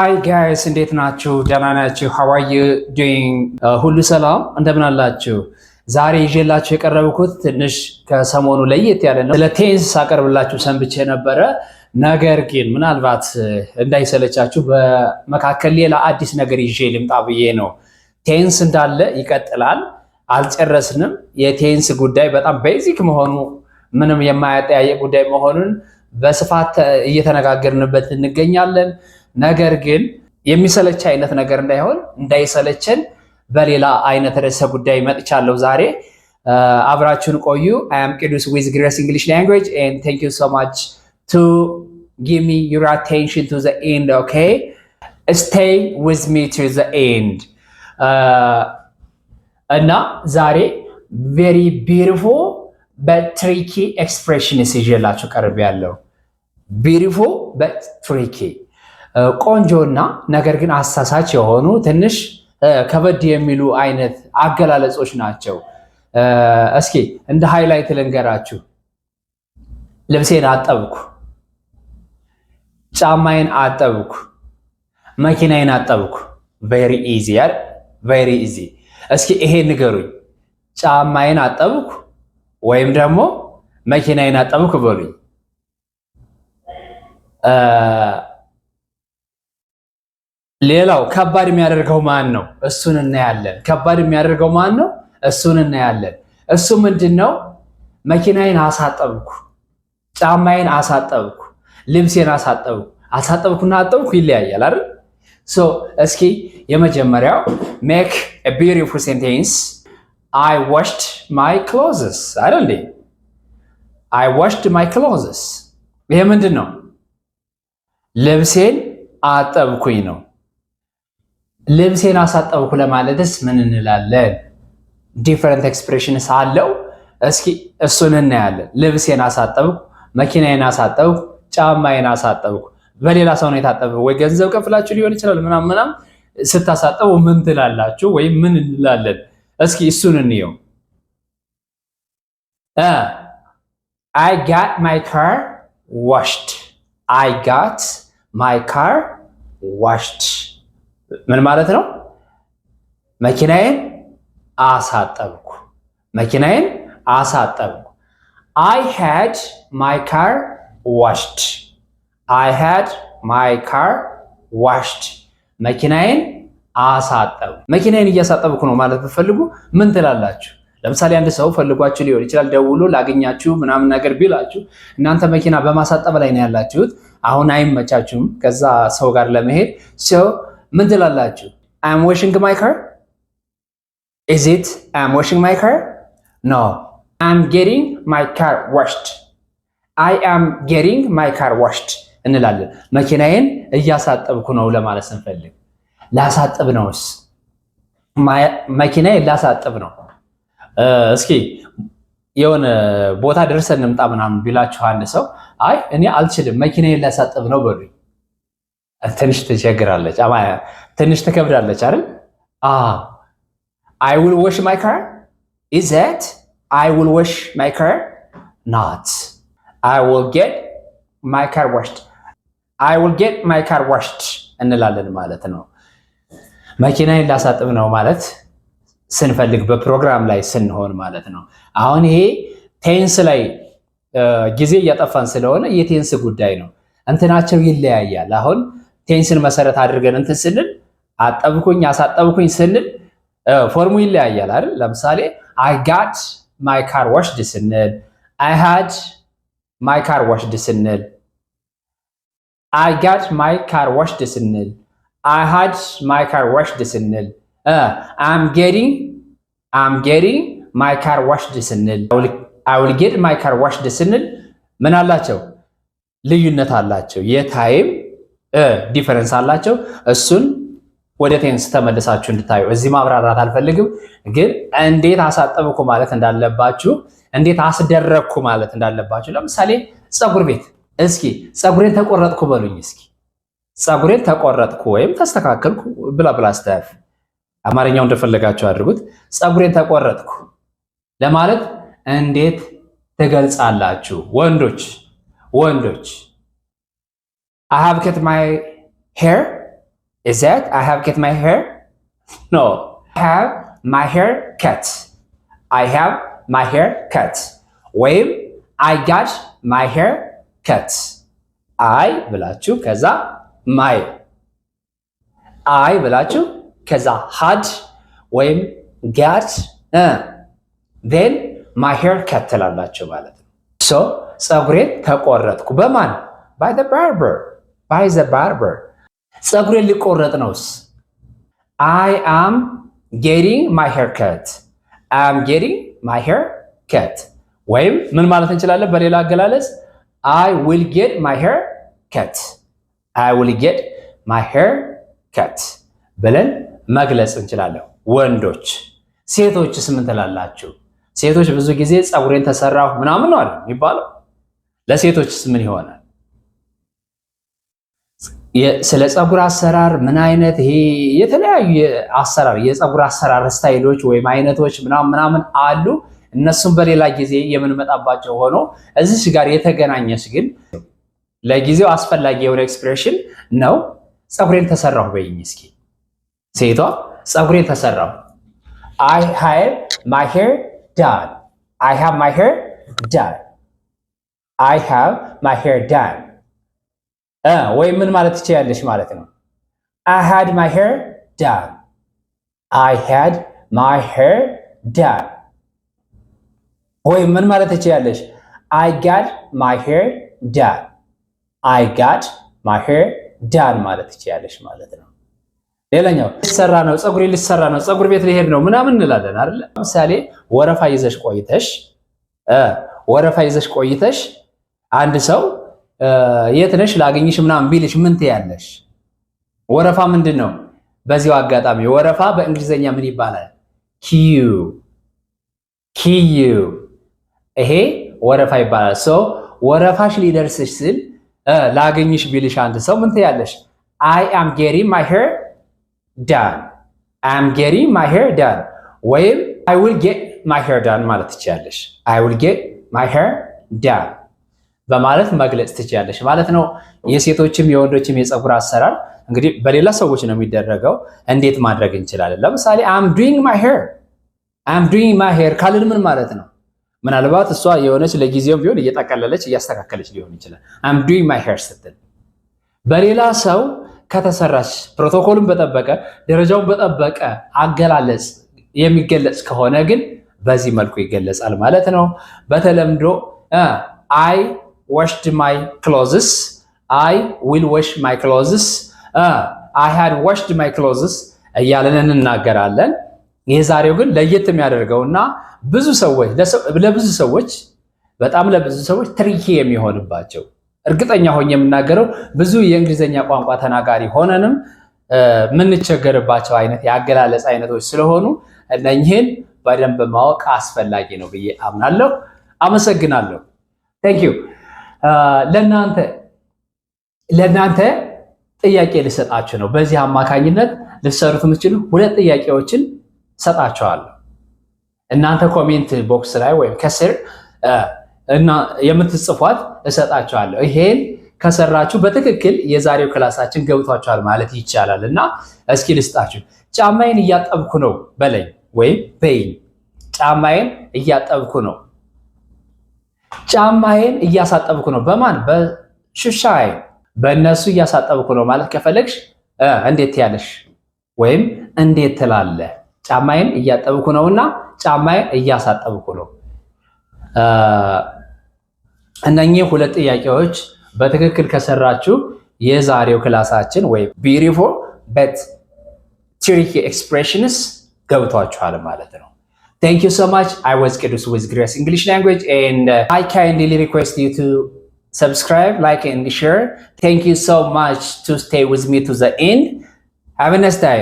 ሃይ ጋይስ እንዴት ናችሁ? ደህና ናችሁ? how are you doing? ሁሉ ሰላም እንደምን አላችሁ? ዛሬ ይዤላችሁ የቀረብኩት ትንሽ ከሰሞኑ ለየት ያለ ነው። ስለ ቴንስ አቀርብላችሁ ሰንብቼ ነበረ። ነገር ግን ምናልባት እንዳይሰለቻችሁ በመካከል ሌላ አዲስ ነገር ይዤ ልምጣ ብዬ ነው። ቴንስ እንዳለ ይቀጥላል፣ አልጨረስንም። የቴንስ ጉዳይ በጣም ቤዚክ መሆኑ ምንም የማያጠያየቅ ጉዳይ መሆኑን በስፋት እየተነጋገርንበት እንገኛለን። ነገር ግን የሚሰለች አይነት ነገር እንዳይሰለችን በሌላ አይነት ርዕሰ ጉዳይ መጥቻለሁ ዛሬ። አብራችሁን ቆዩ። I am Qidus with Grace English Language and thank you so much to give me your attention to the end, okay? Stay with me to the end. እና ዛሬ very beautiful but tricky expressions ይዤላችሁ ቀርቤያለሁ። beautiful but tricky ቆንጆና ነገር ግን አሳሳች የሆኑ ትንሽ ከበድ የሚሉ አይነት አገላለጾች ናቸው። እስኪ እንደ ሃይላይት ልንገራችሁ። ልብሴን አጠብኩ፣ ጫማዬን አጠብኩ፣ መኪናዬን አጠብኩ። very easy አይደል? very easy። እስኪ ይሄ ንገሩኝ። ጫማዬን አጠብኩ ወይም ደግሞ መኪናዬን አጠብኩ በሉኝ። ሌላው ከባድ የሚያደርገው ማን ነው? እሱን እናያለን። ከባድ የሚያደርገው ማን ነው? እሱን እናያለን። እሱ ምንድነው? መኪናዬን አሳጠብኩ፣ ጫማዬን አሳጠብኩ፣ ልብሴን አሳጠብኩ። አሳጠብኩና አጠብኩ ይለያያል አይደል? እስኪ የመጀመሪያው make a beautiful sentence. I washed my clothes አይደል እንዴ? I washed my clothes። ይሄ ምንድነው? ልብሴን አጠብኩኝ ነው። ልብሴን አሳጠብኩ ለማለትስ ምን እንላለን? ዲፈረንት ኤክስፕሬሽንስ አለው። እስኪ እሱን እናያለን። ልብሴን አሳጠብኩ፣ መኪናዬን አሳጠብኩ፣ ጫማዬን አሳጠብኩ። በሌላ ሰው ነው የታጠበው ወይ ገንዘብ ከፍላችሁ ሊሆን ይችላል ምናምን ስታሳጠቡ ምን ትላላችሁ ወይም ምን እንላለን? እስኪ እሱን እንየው። I got my car washed. I got my car washed. ምን ማለት ነው? መኪናዬን አሳጠብኩ፣ መኪናዬን አሳጠብኩ። I had my car washed. I had my car washed. መኪናዬን አሳጠብኩ። መኪናዬን እያሳጠብኩ ነው ማለት ብትፈልጉ ምን ትላላችሁ? ለምሳሌ አንድ ሰው ፈልጓችሁ ሊሆን ይችላል፣ ደውሎ ላገኛችሁ ምናምን ነገር ቢላችሁ እናንተ መኪና በማሳጠብ ላይ ነው ያላችሁት። አሁን አይመቻችሁም ከዛ ሰው ጋር ለመሄድ ምን ትላላችሁ? I'm washing my car? Is it I'm washing my car? No. I'm getting my car washed. I am getting my car washed እንላለን። መኪናዬን እያሳጠብኩ ነው ለማለት ስንፈልግ። ላሳጥብ ነውስ? መኪናዬን ላሳጥብ ነው። እስኪ የሆነ ቦታ ደርሰን እንምጣ ምናምን ቢላችሁ አንድ ሰው አይ እኔ አልችልም መኪናዬን ላሳጥብ ነው በሉኝ። ትንሽ ትቸግራለች፣ ትንሽ ትከብዳለች አይደል? I will wash my car? Is that I will wash my car? Not. I will get my car washed. I will get my car washed እንላለን ማለት ነው። መኪናዬን ላሳጥብ ነው ማለት ስንፈልግ በፕሮግራም ላይ ስንሆን ማለት ነው። አሁን ይሄ ቴንስ ላይ ጊዜ እያጠፋን ስለሆነ የቴንስ ጉዳይ ነው። እንትናቸው ይለያያል። አሁን ቴንስን መሰረት አድርገን እንትን ስንል አጠብኩኝ አሳጠብኩኝ ስንል ፎርሙ ይለያያል አይደል? ለምሳሌ I got my car washed ስንል፣ I had my car washed ስንል፣ I got my car washed ስንል፣ I had my car washed ስንል፣ I'm getting my car washed ስንል፣ I will get my car washed ስንል ምን አላቸው? ልዩነት አላቸው። የታይም ዲፈረንስ አላቸው። እሱን ወደ ቴንስ ተመልሳችሁ እንድታዩ እዚህ ማብራራት አልፈልግም፣ ግን እንዴት አሳጠብኩ ማለት እንዳለባችሁ፣ እንዴት አስደረግኩ ማለት እንዳለባችሁ። ለምሳሌ ፀጉር ቤት፣ እስኪ ፀጉሬን ተቆረጥኩ በሉኝ። እስኪ ፀጉሬን ተቆረጥኩ ወይም ተስተካከልኩ ብላ ስታፍ አማርኛው እንደፈለጋችሁ አድርጉት። ፀጉሬን ተቆረጥኩ ለማለት እንዴት ትገልጻላችሁ? ወንዶች I have cut my hair Is that I have get my hair? No. I have my hair cut. I have my hair cut. ወይም I got my hair cut. I ብላችሁ ከዛ my I ብላችሁ ከዛ had ወይም got then my hair cut ትላላችሁ ማለት ነው። so ፀጉሬን ተቆረጥኩ በማን by the barber. ፀጉሬን ሊቆረጥ ነውስ I am getting my hair cut. I am getting my hair cut. ወይም ምን ማለት እንችላለን በሌላ አገላለጽ I will get my hair cut. I will get my hair cut ብለን መግለጽ እንችላለን ወንዶች። ሴቶችስ ምን ትላላችሁ? ሴቶች ብዙ ጊዜ ፀጉሬን ተሰራሁ ምናምን ነው አይደል የሚባለው። ለሴቶችስ ምን ይሆናል? ስለ ፀጉር አሰራር ምን አይነት ይሄ የተለያዩ አሰራር የፀጉር አሰራር ስታይሎች ወይም አይነቶች ምናምን አሉ። እነሱም በሌላ ጊዜ የምንመጣባቸው ሆኖ እዚህ ጋር የተገናኘች ግን ለጊዜው አስፈላጊ የሆነ ኤክስፕሬሽን ነው። ፀጉሬን ተሰራሁ በይኝ እስኪ ሴቷ ፀጉሬን ተሰራሁ I have my hair done. I have my hair done. I have my hair done. ወይም ምን ማለት ትችያለሽ ማለት ነው I had my hair done. I had my hair done. ወይም ምን ማለት ትችያለሽ I got my hair done. I got my hair done ማለት ትችያለሽ ማለት ነው። ሌላኛው ሊሰራ ነው ፀጉሬ ሊሰራ ነው ፀጉር ቤት ሊሄድ ነው ምናምን እንላለን አይደል? ለምሳሌ ወረፋ ይዘሽ ቆይተሽ አንድ ሰው የት ነሽ ላገኝሽ ምናምን ቢልሽ ምን ትያለሽ? ወረፋ ምንድን ነው? በዚያው አጋጣሚ ወረፋ በእንግሊዘኛ ምን ይባላል? ኪዩ ይሄ ወረፋ ይባላል። ወረፋሽ ሊደርስሽ ስል ላገኝሽ ቢልሽ አንድ ሰው ምን ትያለሽ? I am getting my hair done. I am getting my hair done. ወይም I will get my hair done ማለት ትችያለሽ። I will get my hair done በማለት መግለጽ ትችያለሽ ማለት ነው። የሴቶችም የወንዶችም የፀጉር አሰራር እንግዲህ በሌላ ሰዎች ነው የሚደረገው። እንዴት ማድረግ እንችላለን? ለምሳሌ I'm doing my hair ካልን ምን ማለት ነው? ምናልባት እሷ የሆነች ለጊዜው ቢሆን እየጠቀለለች እያስተካከለች ሊሆን ይችላል። I'm doing my hair ስትል በሌላ ሰው ከተሰራች ፕሮቶኮሉን በጠበቀ ደረጃውን በጠበቀ አገላለጽ የሚገለጽ ከሆነ ግን በዚህ መልኩ ይገለጻል ማለት ነው። በተለምዶ I washed my clothes. I will wash my clothes. I had washed my clothes እያለን እንናገራለን። የዛሬው ግን ለየት የሚያደርገውና ለብዙ ሰዎች በጣም ለብዙ ሰዎች ትሪኪ የሚሆንባቸው እርግጠኛ ሆኜ የምናገረው ብዙ የእንግሊዘኛ ቋንቋ ተናጋሪ ሆነንም የምንቸገርባቸው አይነት የአገላለጽ አይነቶች ስለሆኑ እነኚህን በደንብ ማወቅ አስፈላጊ ነው ብዬ አምናለሁ። አመሰግናለሁ። Thank you. ለእናንተ ጥያቄ ልሰጣችሁ ነው። በዚህ አማካኝነት ልትሰሩት የምትችሉ ሁለት ጥያቄዎችን ሰጣችኋለሁ። እናንተ ኮሜንት ቦክስ ላይ ወይም ከስር እና የምትጽፏት እሰጣችኋለሁ። ይሄን ከሰራችሁ በትክክል የዛሬው ክላሳችን ገብቷችኋል ማለት ይቻላል። እና እስኪ ልስጣችሁ። ጫማዬን እያጠብኩ ነው በለኝ ወይም በይኝ። ጫማዬን እያጠብኩ ነው። ጫማዬን እያሳጠብኩ ነው። በማን? በሹሻዬ በእነሱ እያሳጠብኩ ነው ማለት ከፈለግሽ እንዴት ያለሽ ወይም እንዴት ትላለህ? ጫማዬን እያጠብኩ ነውና ጫማዬን እያሳጠብኩ ነው። እነኚህ ሁለት ጥያቄዎች በትክክል ከሰራችሁ የዛሬው ክላሳችን ወይም beautiful but tricky expressions ገብቷችኋል ማለት ነው። Thank you so much. I was Kedus with Grace English Language, and I kindly request you to subscribe, like, and share. Thank you so much to stay with me to the end. Have a nice day.